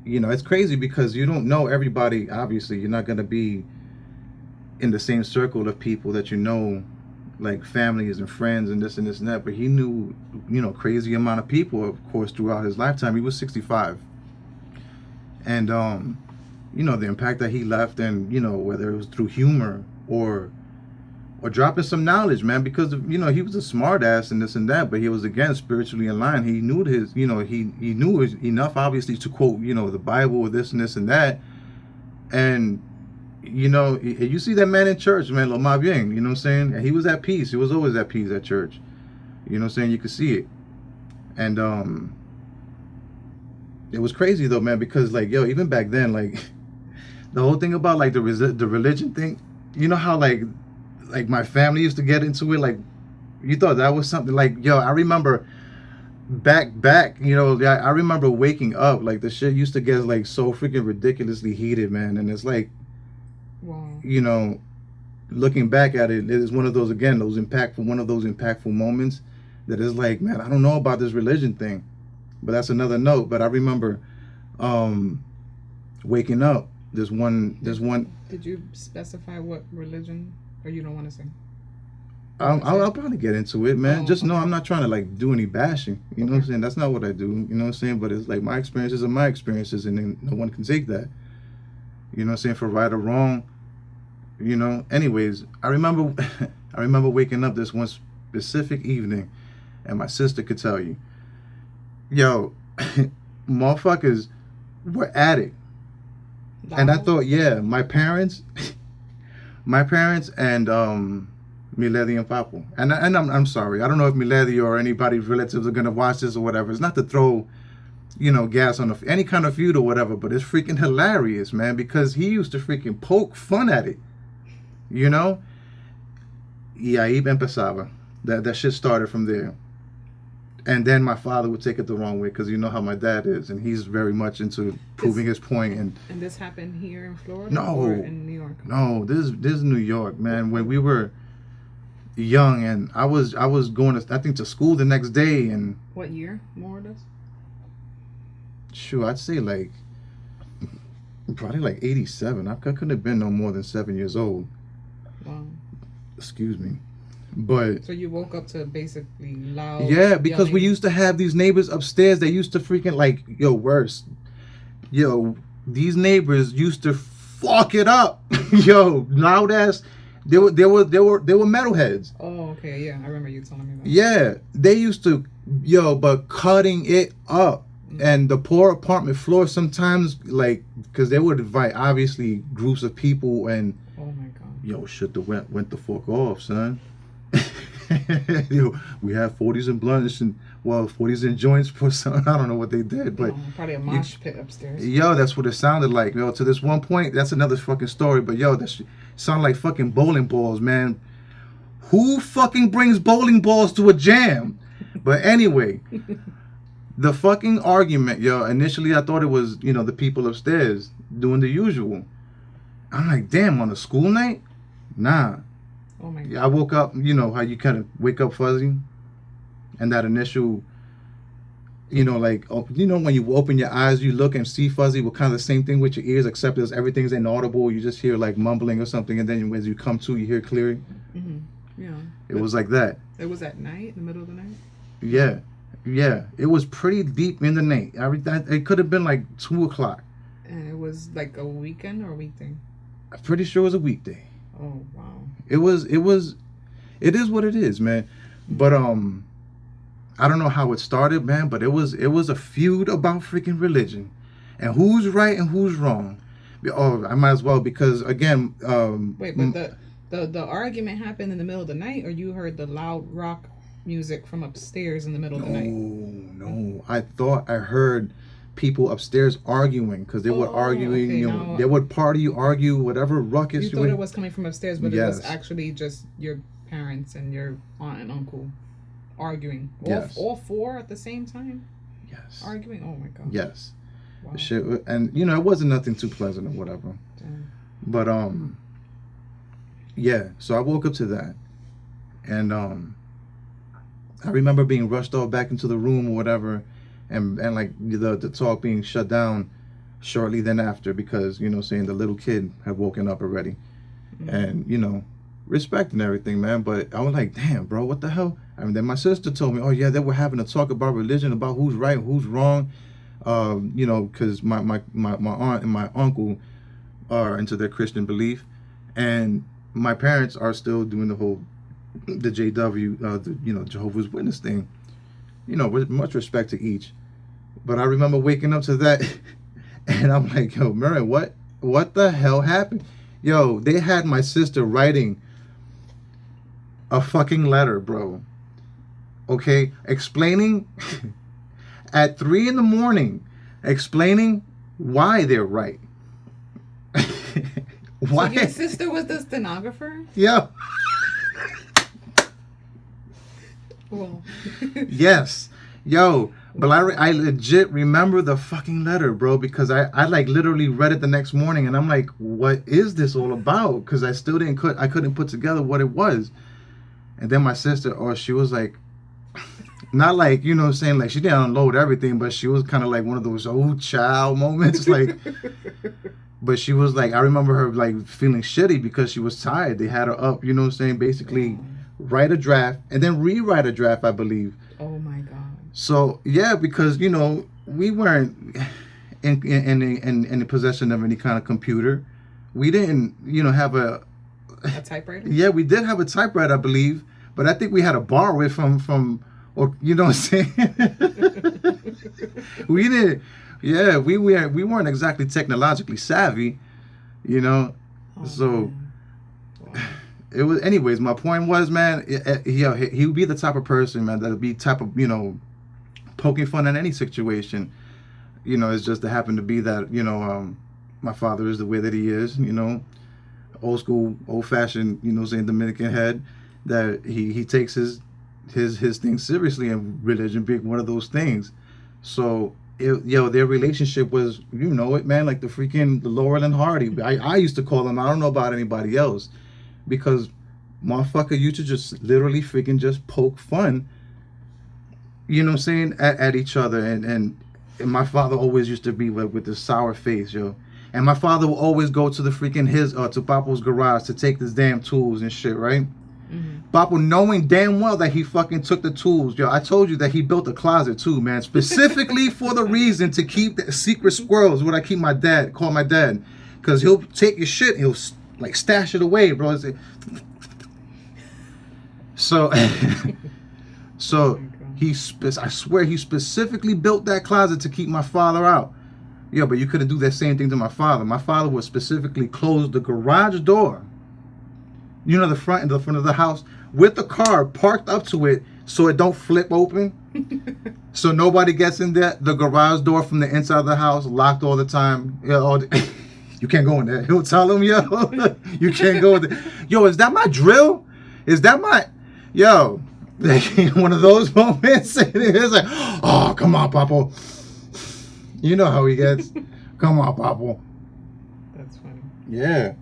it's crazy because you don't know everybody. Obviously, you're not gonna be in the same circle of people that like families and friends and this and this and that. But he knew, crazy amount of people, of course, throughout his lifetime. He was 65, and the impact that he left, and whether it was through humor or dropping some knowledge, man, because he was a smart ass and this and that, but he was again spiritually in line. He knew he knew enough, obviously, to quote the Bible or this and this and that, and you see that man in church, man, lo más bien, you know what I'm saying? And he was at peace. He was always at peace at church. You know what I'm saying? You could see it. And it was crazy though, man, because like, even back then, like the whole thing about like the religion thing, how like my family used to get into it, like you thought that was something like, I remember back, I remember waking up, like the shit used to get like so freaking ridiculously heated, man. And it's like, wow. Looking back at it, it is one of those impactful moments that is like, man, I don't know about this religion thing, but that's another note. But I remember waking up. There's one. Did you specify what religion, or you don't want to say? I'll probably get into it, man. Just know I'm not trying to like do any bashing. You know what I'm saying? That's not what I do. You know what I'm saying? But it's like my experiences are my experiences, and then no one can take that. You know what I'm saying? For right or wrong. Anyways, I remember waking up this one specific evening, and my sister could tell you, motherfuckers were at it. Wow. And I thought, my parents and Milady and Papo. And I'm sorry, I don't know if Milady or anybody's relatives are gonna watch this or whatever. It's not to throw, gas on any kind of feud or whatever, but it's freaking hilarious, man, because he used to freaking poke fun at it. Y ahí empezaba. That shit started from there. And then my father would take it the wrong way, because you know how my dad is, and he's very much into proving his point. And this happened here in Florida? No, or in New York? No, this is New York, man. When we were young, and I was going to school the next day. And what year, more or less? Sure, I'd say like probably like 87. I couldn't have been no more than 7 years old. Wow. Excuse me. But so you woke up to basically loud. Yeah, because yelling. We used to have these neighbors upstairs. They used to freaking like, worse. These neighbors used to fuck it up. Loud ass. They were metalheads. Oh, okay, yeah, I remember you telling me that. Yeah, they used to, but cutting it up. Mm-hmm. And the poor apartment floor sometimes, like, because they would invite obviously groups of people, and oh my god, shit went the fuck off, son. We have 40s and blunts and 40s and joints for some. I don't know what they did, but probably a mosh pit upstairs. That's what it sounded like. To this one point, that's another fucking story. But that sound like fucking bowling balls, man. Who fucking brings bowling balls to a jam? But anyway, the fucking argument, initially I thought it was, the people upstairs doing the usual. I'm like, damn, on a school night? Nah. Oh my God. I woke up, how you kind of wake up fuzzy, and that initial, like, when you open your eyes, you look and see fuzzy. Well, kind of the same thing with your ears, except as everything's inaudible. You just hear like mumbling or something, and then as you come to, you hear clearly. Mm-hmm. Yeah. It was like that. It was at night, in the middle of the night. Yeah. It was pretty deep in the night. It could have been like 2:00. And it was like a weekend or a weekday? I'm pretty sure it was a weekday. Oh wow. It is what it is, man. But I don't know how it started, man, but it was a feud about freaking religion and who's right and who's wrong. Oh, I might as well, because again, wait, but the argument happened in the middle of the night, or you heard the loud rock music from upstairs in the middle of the night? No. I thought I heard people upstairs arguing, because they were arguing, okay, they would argue, whatever ruckus. You thought it was coming from upstairs, but yes. It was actually just your parents and your aunt and uncle arguing. All four at the same time? Yes. Arguing? Oh my God. Yes. Wow. The shit, and it wasn't nothing too pleasant or whatever. Damn. But yeah, so I woke up to that, and I remember being rushed off back into the room or whatever, and like the talk being shut down shortly then after, because saying the little kid had woken up already, and respect and everything, man. But I was like, damn, bro, what the hell? I mean, then my sister told me, oh yeah, they were having a talk about religion, about who's right, who's wrong. Because my aunt and my uncle are into their Christian belief, and my parents are still doing the JW, Jehovah's Witness thing. With much respect to each. But I remember waking up to that, and I'm like, yo, Murray, what the hell happened? Yo, they had my sister writing a fucking letter, bro. Okay, explaining at 3 a.m, explaining why they're right. Why? So your sister was the stenographer? Yeah. Well. Yes. Yo, but I legit remember the fucking letter, bro, because I like literally read it the next morning, and I'm like, what is this all about? Because I still I couldn't put together what it was. And then my sister, she was like, not like, saying like she didn't unload everything, but she was kind of like one of those old child moments, like. But she was like, I remember her like feeling shitty because she was tired. They had her up, basically write a draft and then rewrite a draft, I believe. Oh my God. So yeah, because we weren't in the possession of any kind of computer. We didn't, have a typewriter. Yeah, we did have a typewriter, I believe, but I think we had to borrow it from or what I'm saying. We didn't. Yeah, we weren't exactly technologically savvy, Oh, so. Wow. It was, anyways. My point was, man, he would be the type of person, man, that would be type of poking fun in any situation. It's just to happen to be that my father is the way that he is. Old school, old fashioned, saying Dominican head, that he takes his things seriously, and religion being one of those things. So. Their relationship was, man, like the Laurel and Hardy. I used to call them. I don't know about anybody else, because motherfucker used to just literally freaking just poke fun, at each other. And my father always used to be with this sour face, yo. And my father would always go to the freaking to Papo's garage to take his damn tools and shit, right? Mm-hmm. Papo, knowing damn well that he fucking took the tools. Yo, I told you that he built a closet too, man, specifically for the reason to keep the secret squirrels. What I call my dad, because he'll take your shit, he'll like stash it away, bro. So I swear he specifically built that closet to keep my father out. Yeah, but you couldn't do that same thing to my father. My father would specifically close the garage door. The front of the house with the car parked up to it, so it don't flip open, so nobody gets in there. The garage door from the inside of the house locked all the time. You can't go in there. He'll tell him, yo, you can't go in there. Yo, is that my drill? Is that my one of those moments? It's like, oh, come on, Papo. You know how he gets. Come on, Papo. That's funny. Yeah.